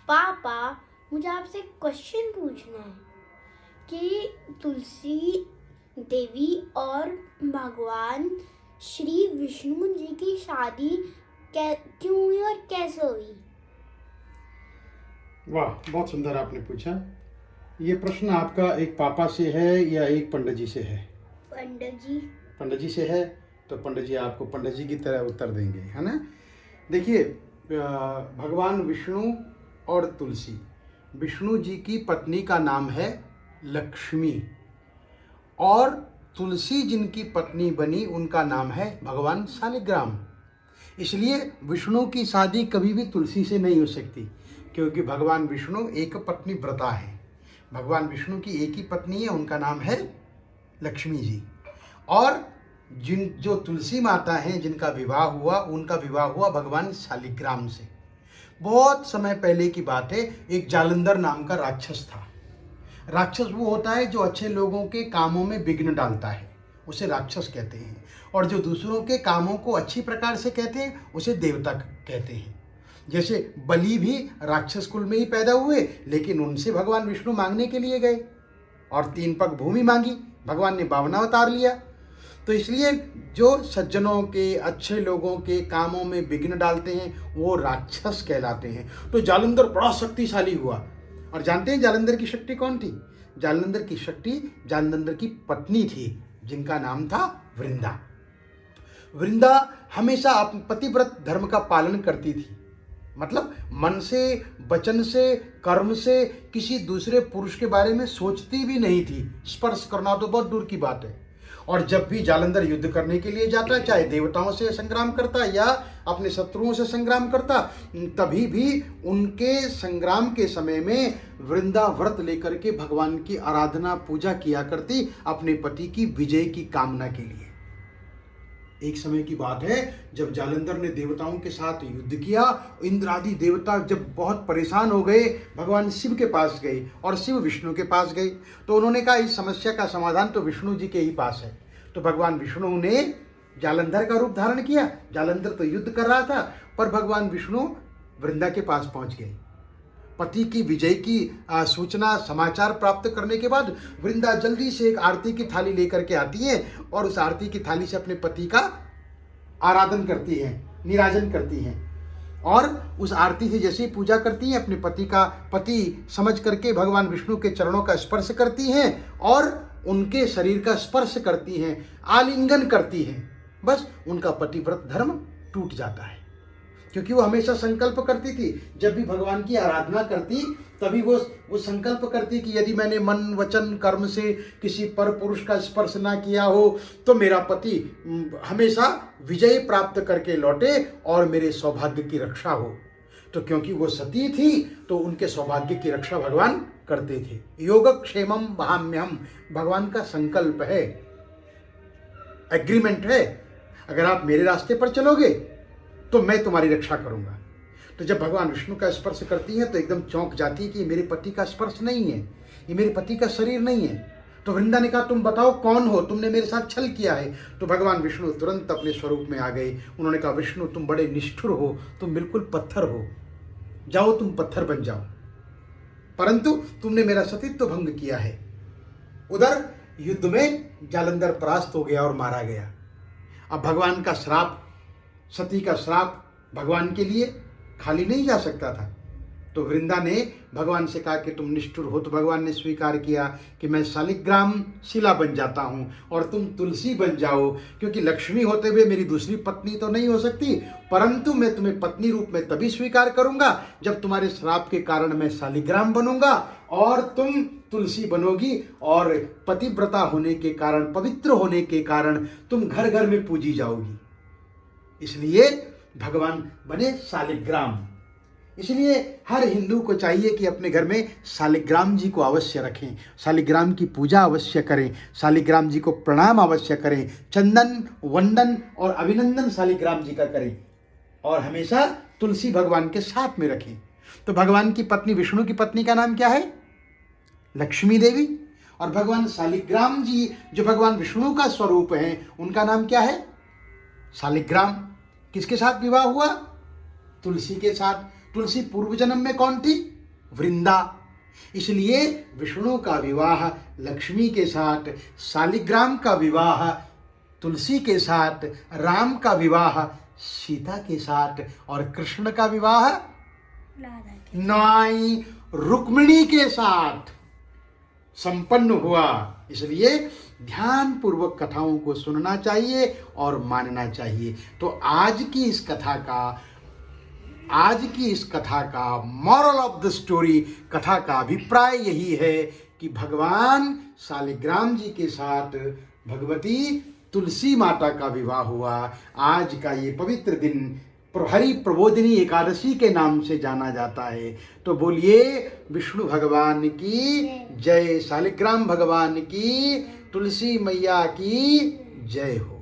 पापा, मुझे आपसे क्वेश्चन पूछना है कि तुलसी देवी और भगवान श्री विष्णु जी की शादी क्यों हुई और कैसे हुई? वाह, बहुत सुंदर आपने पूछा। ये प्रश्न आपका एक पापा से है या एक पंडित जी से है? पंडित जी। पंडित जी से है तो पंडित जी आपको पंडित जी की तरह उत्तर देंगे, है ना। देखिए, भगवान विष्णु और तुलसी, विष्णु जी की पत्नी का नाम है लक्ष्मी और तुलसी जिनकी पत्नी बनी उनका नाम है भगवान शालिग्राम। इसलिए विष्णु की शादी कभी भी तुलसी से नहीं हो सकती, क्योंकि भगवान विष्णु एक पत्नी व्रता है। भगवान विष्णु की एक ही पत्नी है, उनका नाम है लक्ष्मी जी। और जो तुलसी माता हैं जिनका विवाह हुआ, उनका विवाह हुआ भगवान शालिग्राम से। बहुत समय पहले की बात है, एक जालंधर नाम का राक्षस था। राक्षस वो होता है जो अच्छे लोगों के कामों में विघ्न डालता है, उसे राक्षस कहते हैं। और जो दूसरों के कामों को अच्छी प्रकार से कहते हैं, उसे देवता कहते हैं। जैसे बलि भी राक्षस कुल में ही पैदा हुए, लेकिन उनसे भगवान विष्णु मांगने के लिए गए और 3 पग भूमि मांगी, भगवान ने 52 अवतार लिया। तो इसलिए जो सज्जनों के, अच्छे लोगों के कामों में विघ्न डालते हैं वो राक्षस कहलाते हैं। तो जालंधर बड़ा शक्तिशाली हुआ। और जानते हैं जालंधर की शक्ति कौन थी? जालंधर की शक्ति जालंधर की पत्नी थी, जिनका नाम था वृंदा। वृंदा हमेशा पतिव्रत धर्म का पालन करती थी, मतलब मन से, वचन से, कर्म से किसी दूसरे पुरुष के बारे में सोचती भी नहीं थी। स्पर्श करना तो बहुत दूर की बात है। और जब भी जालंधर युद्ध करने के लिए जाता, चाहे देवताओं से संग्राम करता या अपने शत्रुओं से संग्राम करता, तभी भी उनके संग्राम के समय में वृंदा व्रत लेकर के भगवान की आराधना पूजा किया करती, अपने पति की विजय की कामना के लिए। एक समय की बात है, जब जालंधर ने देवताओं के साथ युद्ध किया, इंद्र आदि देवता जब बहुत परेशान हो गए, भगवान शिव के पास गए और शिव विष्णु के पास गए। तो उन्होंने कहा इस समस्या का समाधान तो विष्णु जी के ही पास है। तो भगवान विष्णु ने जालंधर का रूप धारण किया। जालंधर तो युद्ध कर रहा था, पर भगवान विष्णु वृंदा के पास पहुंच गए। पति की विजय की सूचना, समाचार प्राप्त करने के बाद वृंदा जल्दी से एक आरती की थाली लेकर के आती है और उस आरती की थाली से अपने पति का आराधन करती है, निराजन करती हैं। और उस आरती से जैसे ही पूजा करती हैं, अपने पति समझ करके भगवान विष्णु के चरणों का स्पर्श करती हैं और उनके शरीर का स्पर्श करती हैं, आलिंगन करती हैं। बस उनका पतिव्रत धर्म टूट जाता है। क्योंकि वो हमेशा संकल्प करती थी, जब भी भगवान की आराधना करती तभी वो संकल्प करती कि यदि मैंने मन, वचन, कर्म से किसी पर पुरुष का स्पर्श ना किया हो तो मेरा पति हमेशा विजय प्राप्त करके लौटे और मेरे सौभाग्य की रक्षा हो। तो क्योंकि वो सती थी तो उनके सौभाग्य की रक्षा भगवान करते थे। योगक्षेमम वहाम्यहम भगवान का संकल्प है, एग्रीमेंट है। अगर आप मेरे रास्ते पर चलोगे तो मैं तुम्हारी रक्षा करूंगा। तो जब भगवान विष्णु का स्पर्श करती है तो एकदम चौंक जाती है कि ये मेरे पति का स्पर्श नहीं है, ये मेरे पति का शरीर नहीं है। तो वृंदा ने कहा तुम बताओ कौन हो, तुमने मेरे साथ छल किया है। तो भगवान विष्णु तुरंत अपने स्वरूप में आ गए। उन्होंने कहा विष्णु तुम बड़े निष्ठुर हो, तुम बिल्कुल पत्थर हो, जाओ तुम पत्थर बन जाओ, परंतु तुमने मेरा सतीत्व भंग किया है। उधर युद्ध में जालंधर परास्त हो गया और मारा गया। अब भगवान का श्राप, सती का श्राप भगवान के लिए खाली नहीं जा सकता था। तो वृंदा ने भगवान से कहा कि तुम निष्ठुर हो। तो भगवान ने स्वीकार किया कि मैं शालिग्राम शिला बन जाता हूँ और तुम तुलसी बन जाओ, क्योंकि लक्ष्मी होते हुए मेरी दूसरी पत्नी तो नहीं हो सकती, परंतु मैं तुम्हें पत्नी रूप में तभी स्वीकार करूंगा जब तुम्हारे श्राप के कारण मैं शालिग्राम बनूंगा और तुम तुलसी बनोगी। और पतिव्रता होने के कारण, पवित्र होने के कारण तुम घर घर में पूजी जाओगी। इसलिए भगवान बने शालिग्राम। इसलिए हर हिंदू को चाहिए कि अपने घर में शालिग्राम जी को अवश्य रखें, शालिग्राम की पूजा अवश्य करें, शालिग्राम जी को प्रणाम अवश्य करें, चंदन, वंदन और अभिनंदन शालिग्राम जी का करें और हमेशा तुलसी भगवान के साथ में रखें। तो भगवान की पत्नी, विष्णु की पत्नी का नाम क्या है? लक्ष्मी देवी। और भगवान शालिग्राम जी जो भगवान विष्णु का स्वरूप है, उनका नाम क्या है? शालिग्राम। किसके साथ विवाह हुआ? तुलसी के साथ। तुलसी पूर्व जन्म में कौन थी? वृंदा। इसलिए विष्णु का विवाह लक्ष्मी के साथ, शालिग्राम का विवाह तुलसी के साथ, राम का विवाह सीता के साथ और कृष्ण का विवाह नाई रुक्मिणी के साथ संपन्न हुआ। इसलिए ध्यान पूर्वक कथाओं को सुनना चाहिए और मानना चाहिए। तो आज की इस कथा का मॉरल ऑफ द स्टोरी, कथा का अभिप्राय यही है कि भगवान शालिग्राम जी के साथ भगवती तुलसी माता का विवाह हुआ। आज का ये पवित्र दिन हरि प्रबोधिनी एकादशी के नाम से जाना जाता है। तो बोलिए विष्णु भगवान की जय, शालिग्राम भगवान की, तुलसी मैया की जय हो।